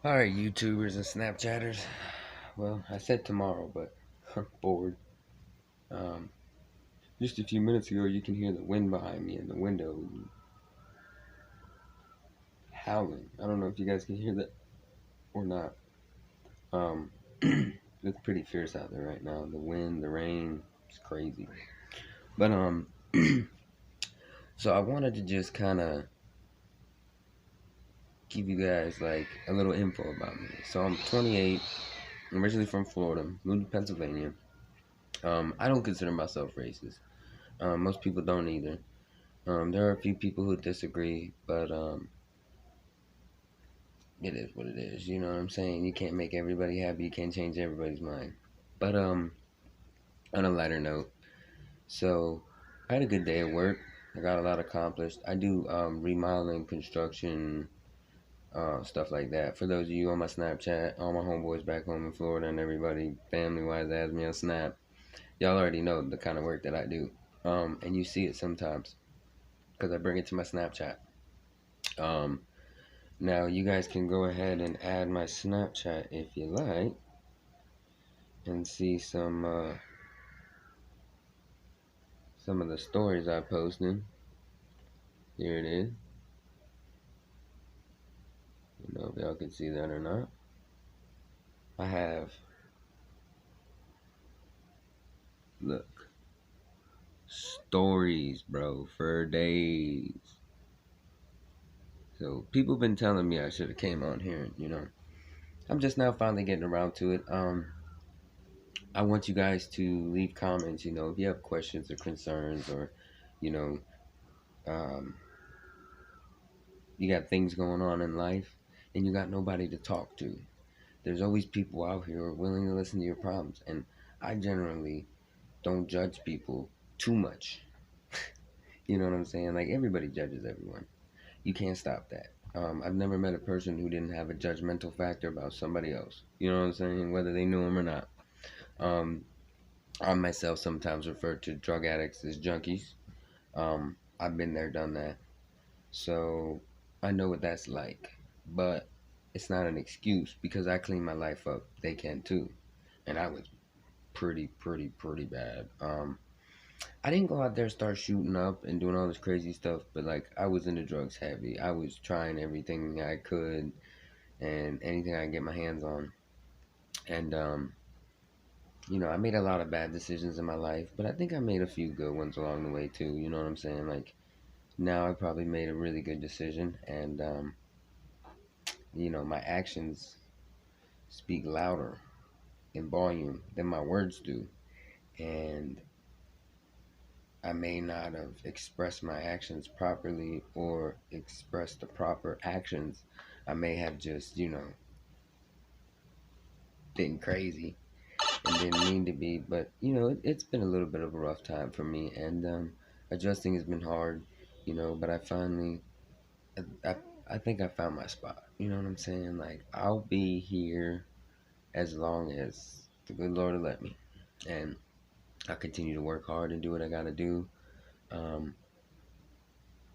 Alright, YouTubers and Snapchatters. Well, I said tomorrow, but I'm bored. Um, just a few minutes ago, you can hear the wind behind me in the window howling. I don't know if you guys can hear that or not. Um, it's pretty fierce out there right now. The wind, the rain, it's crazy. But so I wanted to just kind of give you guys like a little info about me. So I'm 28. I'm originally from Florida, moved to Pennsylvania. I don't consider myself racist. Most people don't either. There are a few people who disagree, but it is what it is. You know what I'm saying? You can't make everybody happy. You can't change everybody's mind. But on a lighter note, so I had a good day at work. I got a lot accomplished. I do remodeling, construction, stuff like that. For those of you on my Snapchat, all my homeboys back home in Florida, and everybody family-wise adds me on Snap, y'all already know the kind of work that I do. And you see it sometimes because I bring it to my Snapchat. Um, Now you guys can go ahead and add my Snapchat if you like and see some of the stories I posted. Here it is. You know if y'all can see that or not. I have look stories, bro, for days. So people been telling me I should have came on here. I'm just now finally getting around to it. I want you guys to leave comments. If you have questions or concerns or you know um, you got things going on in life and you got nobody to talk to. There's always people out here who are willing to listen to your problems. And I generally don't judge people too much. You know what I'm saying? Like everybody judges everyone. You can't stop that. I've never met a person who didn't have a judgmental factor about somebody else. You know what I'm saying? Whether they knew him or not. Um, I myself sometimes refer to drug addicts as junkies. I've been there, done that. So I know what that's like. But it's not an excuse because I clean my life up. They can too. And I was pretty bad. I didn't go out there and start shooting up and doing all this crazy stuff, but like I was into drugs heavy. I was trying everything I could and anything I could get my hands on. And I made a lot of bad decisions in my life, but I think I made a few good ones along the way too. You know what I'm saying? Like now I probably made a really good decision, and my actions speak louder in volume than my words do, and I may not have expressed my actions properly or expressed the proper actions. I may have just, been crazy and didn't mean to be. But, it's been a little bit of a rough time for me. And adjusting has been hard, but I finally, I, I think I found my spot. You know what I'm saying? Like, I'll be here as long as the good Lord will let me. And I'll continue to work hard and do what I got to do. Um,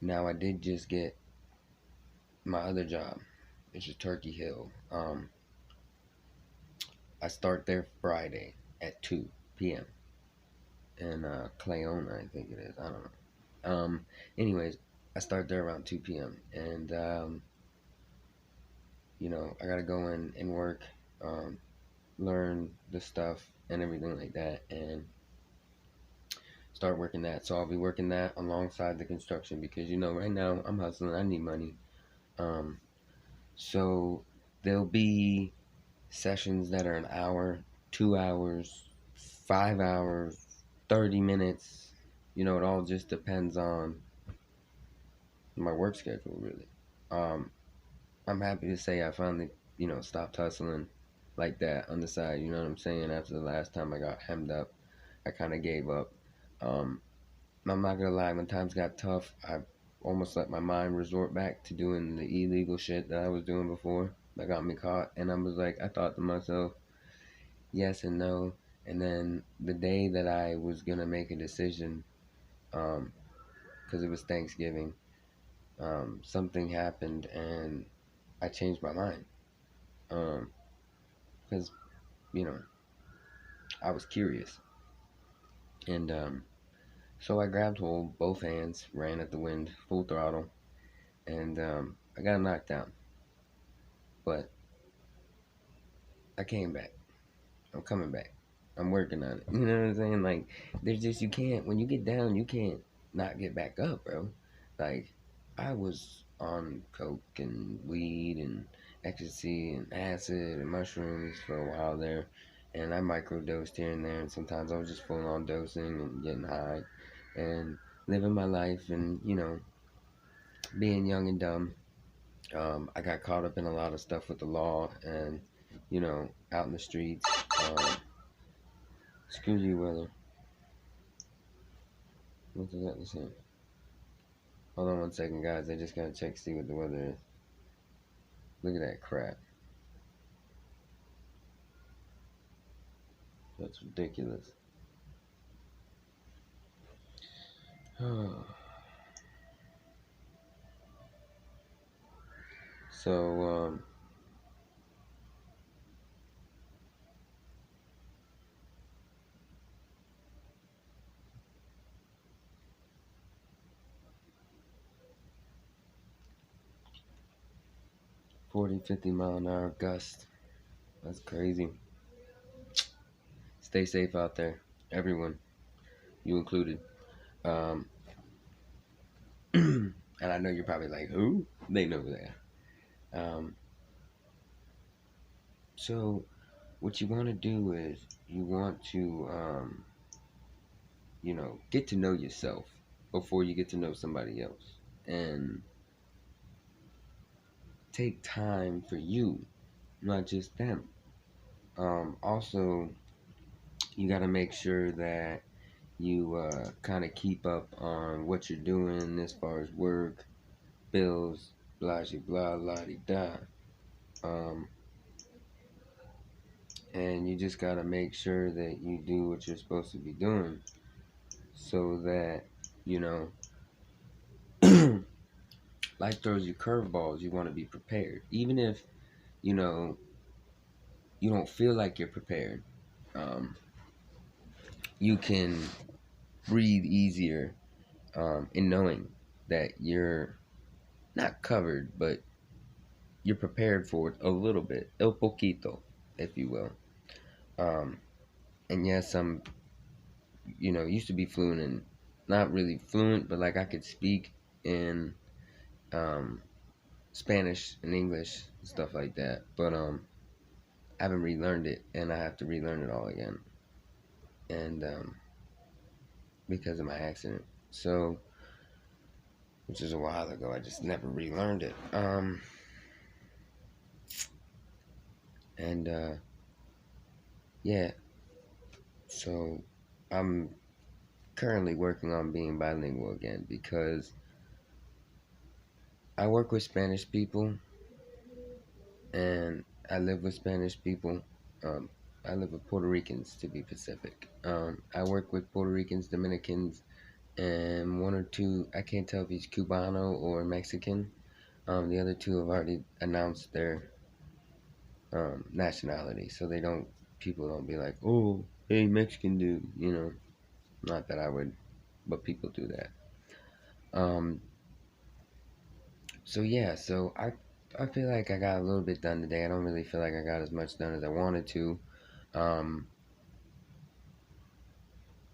Now, I did just get my other job, which is Turkey Hill. I start there Friday at 2 p.m. in Clayona, I think it is. I don't know. Anyways, I start there around 2 p.m. and I gotta go in and work, um, learn the stuff and everything like that, and start working that. So I'll be working that alongside the construction because right now I'm hustling. I need money. Um, so there'll be sessions that are an hour, 2 hours, 5 hours, 30 minutes. It all just depends on my work schedule, really. Um, I'm happy to say I finally, stopped hustling like that on the side. You know what I'm saying? After the last time I got hemmed up, I kind of gave up. Um, I'm not gonna lie, when times got tough, I almost let my mind resort back to doing the illegal shit that I was doing before that got me caught. And I was like, I thought to myself, yes and no. And then the day that I was gonna make a decision, because it was Thanksgiving, something happened and I changed my mind. Because, you know, I was curious. And so I grabbed hold, both hands, ran at the wind, full throttle, and I got knocked down. But I came back. I'm coming back. I'm working on it. You know what I'm saying? Like, there's just, you can't, when you get down, you can't not get back up, bro. Like, I was on coke and weed and ecstasy and acid and mushrooms for a while there. And I microdosed here and there. And sometimes I was just full on dosing and getting high and living my life and, you know, being young and dumb. I got caught up in a lot of stuff with the law and, you know, out in the streets. Excuse you, brother. What does that say? Hold on one second, guys. I just gotta check to see what the weather is. Look at that crap. That's ridiculous. So, 40, 50 mile an hour gust. That's crazy. Stay safe out there. Everyone. You included. Um, and I know you're probably like, who? They know that. Um, so, what you want to do is you want to, you know, get to know yourself before you get to know somebody else. And take time for you, not just them. Also, you got to make sure that you kind of keep up on what you're doing as far as work, bills, blah, blah, blah, da. Um, and you just got to make sure that you do what you're supposed to be doing so that, you know, life throws you curveballs. You want to be prepared. Even if, you know, you don't feel like you're prepared, um, you can breathe easier in knowing that you're not covered, but you're prepared for it a little bit, el poquito, if you will. Um, and yes, I'm, you know, used to be fluent and not really fluent, but like I could speak in um, Spanish and English and stuff like that. But I haven't relearned it, and I have to relearn it all again, and because of my accident. So, which is a while ago, I just never relearned it. And yeah, so I'm currently working on being bilingual again because I work with Spanish people and I live with Spanish people. Um, I live with Puerto Ricans to be Pacific. I work with Puerto Ricans, Dominicans, and one or two. I can't tell if he's Cubano or Mexican. The other two have already announced their nationality, so they don't. People don't be like, "Oh, hey, Mexican dude," you know. Not that I would, but people do that. Um, so yeah, so I feel like I got a little bit done today. I don't really feel like I got as much done as I wanted to. Um,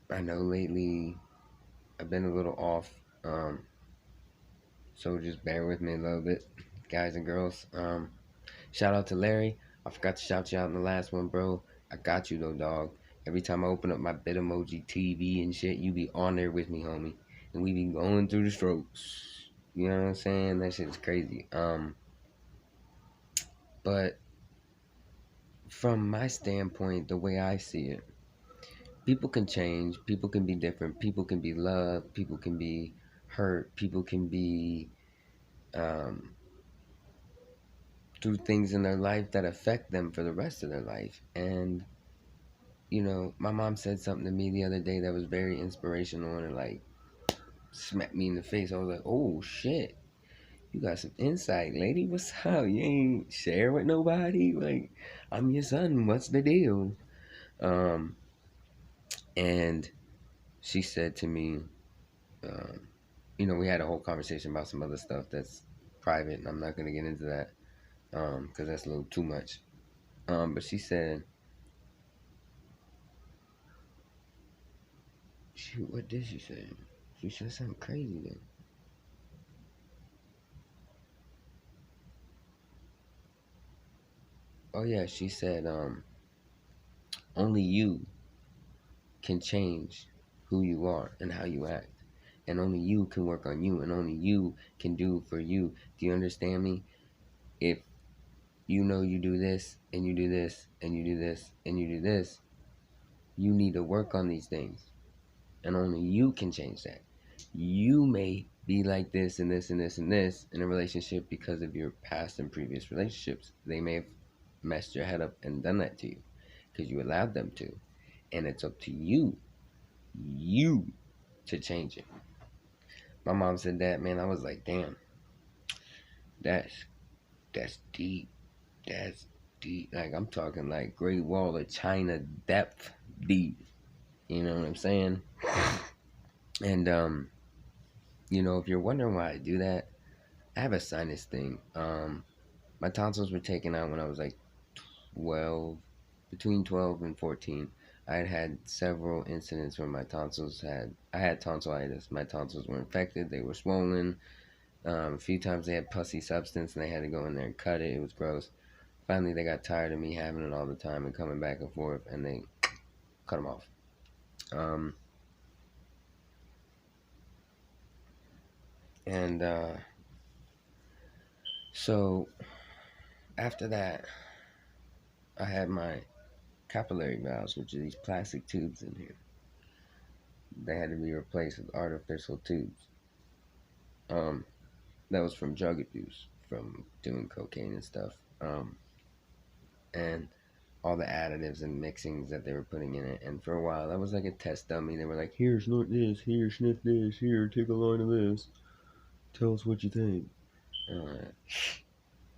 I know lately I've been a little off. So just bear with me a little bit, guys and girls. Shout out to Larry. I forgot to shout you out in the last one, bro. I got you though, dog. Every time I open up my Bitmoji TV and shit, you be on there with me, homie, and we be going through the strokes. You know what I'm saying? That shit is crazy. But from my standpoint, the way I see it, people can change, people can be different, people can be loved, people can be hurt, people can be um, through things in their life that affect them for the rest of their life. And you know, my mom said something to me the other day that was very inspirational and it like smacked me in the face. I was like, oh shit. You got some insight, lady. What's up? You ain't share with nobody? Like, I'm your son. What's the deal? Um, and she said to me, um, we had a whole conversation about some other stuff that's private, and I'm not gonna get into that, because that's a little too much. But she said, shoot, what did she say? She said something crazy then. Oh yeah, she said, only you can change who you are and how you act. And only you can work on you, and only you can do for you. Do you understand me? If you do this, and you do this, and you do this, and you do this, you need to work on these things. And only you can change that. You may be like this and this and this and this in a relationship because of your past and previous relationships. They may have messed your head up and done that to you because you allowed them to. And it's up to you to change it. My mom said that, man. I was like, damn, that's that's deep. That's deep. Like, I'm talking like Great Wall of China depth deep. You know what I'm saying? And if you're wondering why I do that, I have a sinus thing. My tonsils were taken out when I was like 12, between 12 and 14. I had several incidents where I had tonsillitis. My tonsils were infected. They were swollen. A few times they had pussy substance and they had to go in there and cut it. It was gross. Finally, they got tired of me having it all the time and coming back and forth, and they cut them off. Um, and so after that, I had my capillary valves, which are these plastic tubes in here. They had to be replaced with artificial tubes. Um, that was from drug abuse, from doing cocaine and stuff. And all the additives and mixings that they were putting in it. And for a while, that was like a test dummy. They were like, here, snort this, here, sniff this, here, take a line of this. Tell us what you think.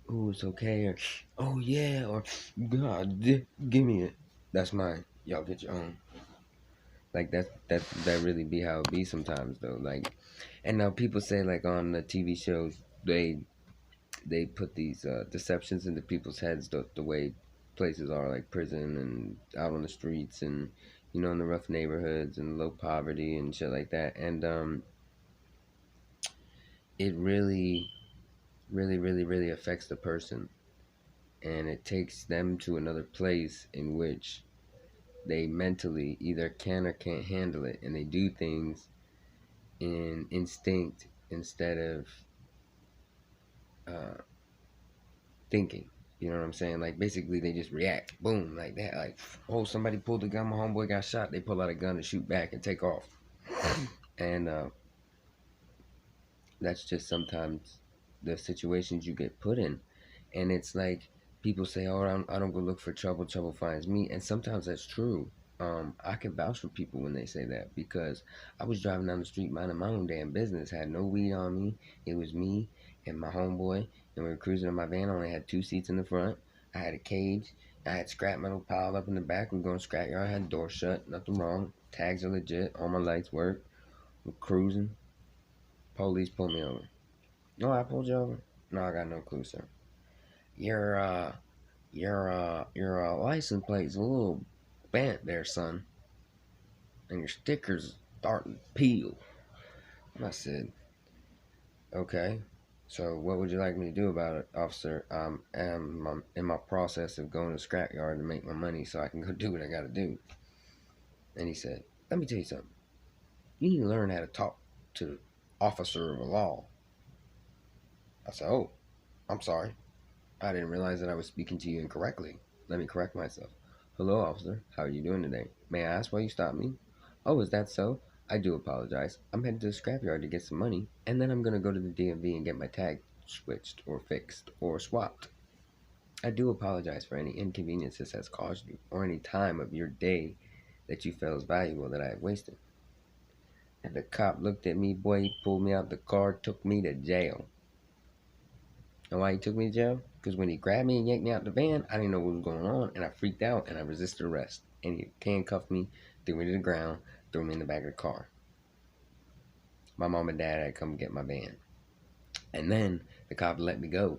Oh, it's okay, or oh yeah, or God, give me it. That's mine. Y'all get your own. Like that really be how it be sometimes though. Like, and now people say like on the TV shows they put these deceptions into people's heads the way places are, like prison and out on the streets and in the rough neighborhoods and low poverty and shit like that. And it really, really, really, really affects the person, and it takes them to another place in which they mentally either can or can't handle it, and they do things in instinct instead of uh, thinking. You know what I'm saying? Like, basically, they just react. Boom, like that. Like, oh, somebody pulled a gun. My homeboy got shot. They pull out a gun and shoot back and take off. And that's just sometimes the situations you get put in. And it's like people say, oh, I don't go look for trouble. Trouble finds me. And sometimes that's true. I can vouch for people when they say that, because I was driving down the street minding my own damn business. Had no weed on me. It was me and my homeboy, and we were cruising in my van. I only had 2 seats in the front. I had a cage. I had scrap metal piled up in the back. We were going scrap yard. I had the door shut. Nothing wrong. Tags are legit. All my lights work. We're cruising. Police pulled me over. No, I pulled you over. No, I got no clue, sir. Your your license plate's a little bent there, son, and your sticker's starting to peel. And I said, okay. So what would you like me to do about it, officer? I'm in my process of going to the scrapyard to make my money so I can go do what I gotta do. And he said, let me tell you something. You need to learn how to talk to the officer of the law. I said, oh, I'm sorry. I didn't realize that I was speaking to you incorrectly. Let me correct myself. Hello, officer. How are you doing today? May I ask why you stopped me? Oh, is that so? I do apologize. I'm headed to the scrapyard to get some money, and then I'm going to go to the DMV and get my tag switched or fixed or swapped. I do apologize for any inconvenience this has caused you, or any time of your day that you felt is valuable that I have wasted. And the cop looked at me, boy, he pulled me out the car, took me to jail. And why he took me to jail? Because when he grabbed me and yanked me out the van, I didn't know what was going on, and I freaked out and I resisted arrest. And he handcuffed me, threw me to the ground, threw me in the back of the car. My mom and dad had to come get my van. And then the cop let me go.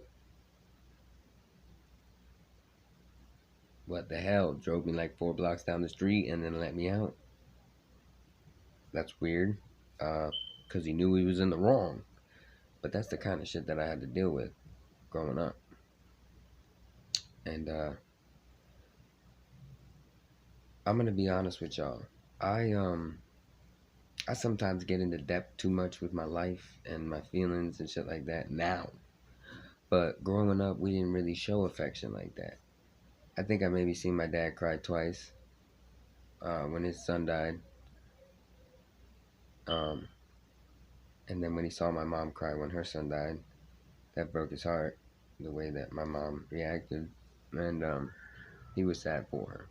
What the hell? Drove me like 4 blocks down the street and then let me out. That's weird. Because he knew he was in the wrong. But that's the kind of shit that I had to deal with growing up. And I'm gonna be honest with y'all. I I sometimes get into depth too much with my life and my feelings and shit like that now. But growing up, we didn't really show affection like that. I think I maybe seen my dad cry twice when his son died. Um, and then when he saw my mom cry when her son died, that broke his heart. The way that my mom reacted, and he was sad for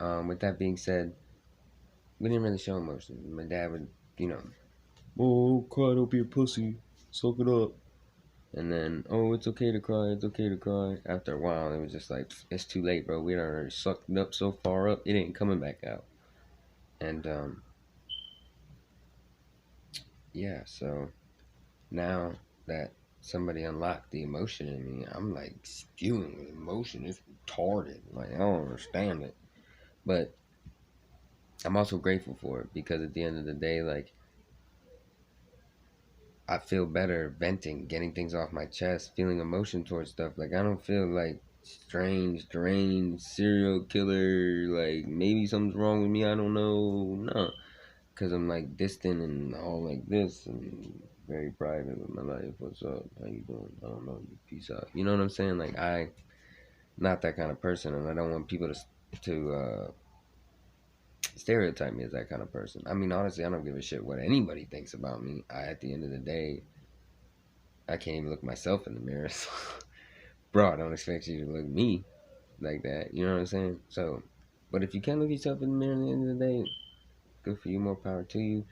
her. With that being said, we didn't really show emotion. My dad would, you know, oh, cry, don't be a pussy, soak it up. And then, oh, it's okay to cry, it's okay to cry. After a while, it was just like, it's too late, bro. We done already sucked it up so far up, it ain't coming back out. And, yeah, so now that somebody unlocked the emotion in me, I'm like spewing with emotion. It's retarded. Like, I don't understand it. But I'm also grateful for it because at the end of the day, like, I feel better venting, getting things off my chest, feeling emotion towards stuff. Like, I don't feel like strange, deranged, serial killer. Like, maybe something's wrong with me. I don't know. No. Because I'm, like, distant and all like this and very private with my life. What's up? How you doing? I don't know. Peace out. You know what I'm saying? Like, not that kind of person. And I don't want people to stereotype me as that kind of person. I mean, honestly, I don't give a shit what anybody thinks about me. At the end of the day, I can't even look myself in the mirror. So, bro, I don't expect you to look at me like that. You know what I'm saying? So, but if you can look yourself in the mirror at the end of the day, good for you. More power to you.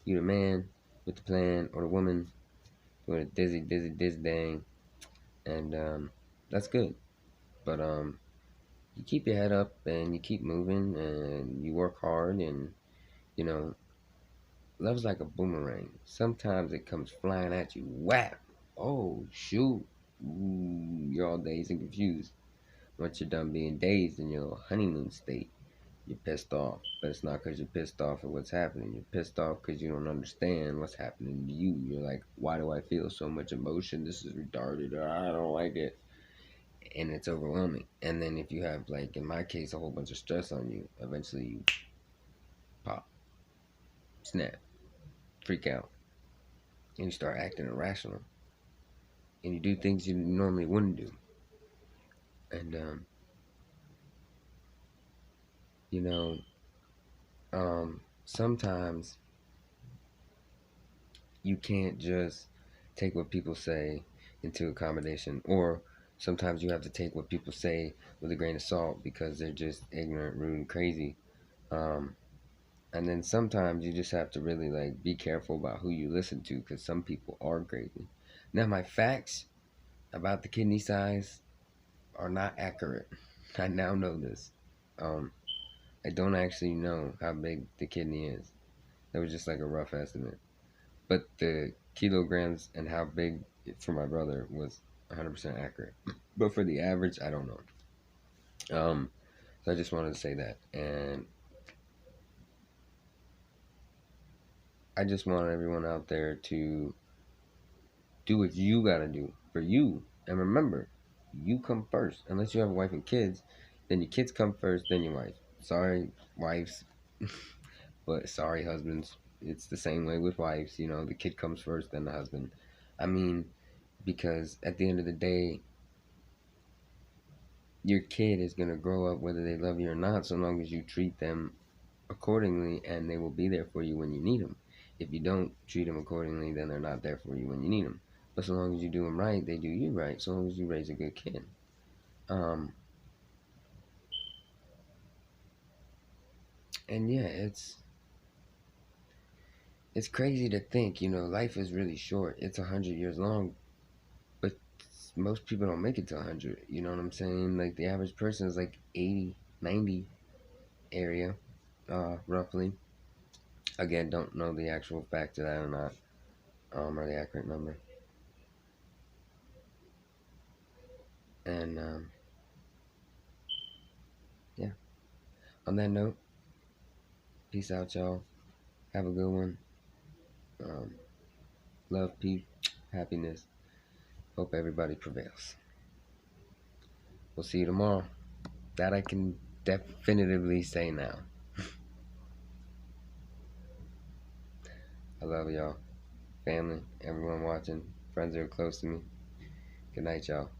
You the man with the plan, or the woman doing a dizzy dang, and that's good. But you keep your head up and you keep moving and you work hard and you know, love's like a boomerang. Sometimes it comes flying at you. Whap! Oh shoot! Ooh, you're all dazed and confused. Once you're done being dazed in your honeymoon state, you're pissed off. But it's not because you're pissed off at what's happening. You're pissed off because you don't understand what's happening to you. You're like, why do I feel so much emotion? This is retarded. Or I don't like it. And it's overwhelming. And then if you have, like, in my case, a whole bunch of stress on you, eventually you pop, snap, freak out, and you start acting irrational. And you do things you normally wouldn't do. And, you know, sometimes you can't just take what people say into accommodation, or sometimes you have to take what people say with a grain of salt because they're just ignorant, rude, and crazy. Um, and then sometimes you just have to really like be careful about who you listen to because some people are crazy. Now, my facts about the kidney size are not accurate. I now know this. Um, I don't actually know how big the kidney is. That was just like a rough estimate. But the kilograms and how big for my brother was 100% accurate. But for the average, I don't know. So I just wanted to say that. And I just want everyone out there to do what you gotta do for you. And remember, you come first. Unless you have a wife and kids, then your kids come first, then your wife. Sorry, wives. But sorry, husbands. It's the same way with wives. You know, the kid comes first, then the husband. I mean, because at the end of the day, your kid is going to grow up whether they love you or not, so long as you treat them accordingly, and they will be there for you when you need them. If you don't treat them accordingly, then they're not there for you when you need them. But so long as you do them right, they do you right. So long as you raise a good kid. Um, and yeah, it's crazy to think, you know, life is really short. It's 100 years long, but most people don't make it to 100. You know what I'm saying? Like the average person is like 80, 90 area, roughly. Again, don't know the actual fact of that or not, or the accurate number. And yeah, on that note, peace out, y'all. Have a good one. Um, love, peace, happiness. Hope everybody prevails. We'll see you tomorrow. That I can definitively say now. I love y'all. Family, everyone watching, friends that are close to me. Good night, y'all.